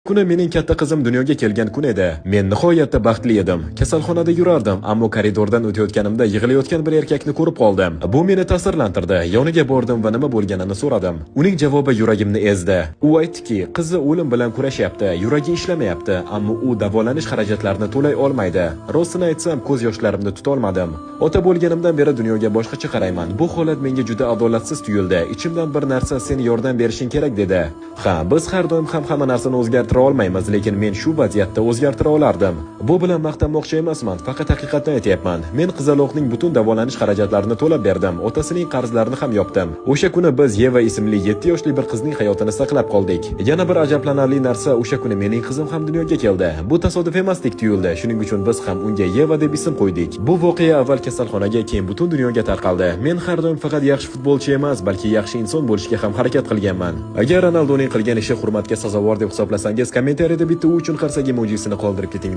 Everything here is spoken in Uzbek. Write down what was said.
Kuni mening katta qizim dunyoga kelgan kun edi. Men nihoyatda baxtli edim. Kasalxonada yurardim, ammo koridordan o'tayotganimda yig'layotgan bir erkakni ko'rib qoldim. Bu meni ta'sirlantirdi. Yoniga bordim va nima bo'lganini so'radim. Uning javobi yuragimni ezdi. U aytdiki, qizi o'lim bilan kurashyapti, yuragi ishlamayapti, ammo u davolanish xarajatlarini to'lay olmaydi. Rostini aytsam, ko'z yoshlarimni tuta olmadim. Ota bo'lganimdan beri dunyoga boshqacha qarayman. Bu holat menga juda adolatsiz tuyuldi. Ichimdan bir narsa sen yordam berishing kerak dedi. Ha, biz har doim ham hamma narsani o'zgartirib olmaymiz, lekin men shu vaziyatda o'zgartira olardim. Bu bilan maqtanmoqchi emasman, faqat haqiqatni aytyapman. Men qizaloqning butun davolanish xarajatlarini to'lab berdim, otasining qarzlarini ham yopdim. O'sha kuni biz Yeva ismli 7 yoshli bir qizning hayotini saqlab qoldik. Yana bir ajablanarli narsa, o'sha kuni mening qizim ham dunyoga keldi. Bu tasodif emasdek tuyuldi. Shuning uchun biz ham unga Yeva deb ism qo'ydik. Bu voqea avval kasalxonaga, keyin butun dunyoga tarqaldi. Men har doim faqat yaxshi futbolchi emas, balki yaxshi inson bo'lishga ham harakat qilganman. Agar Ronaldoning qilgan ishi hurmatga sazovor deb hisoblasangiz, kommentariyada bitta u uchun qarsak emojisini qoldirib keting.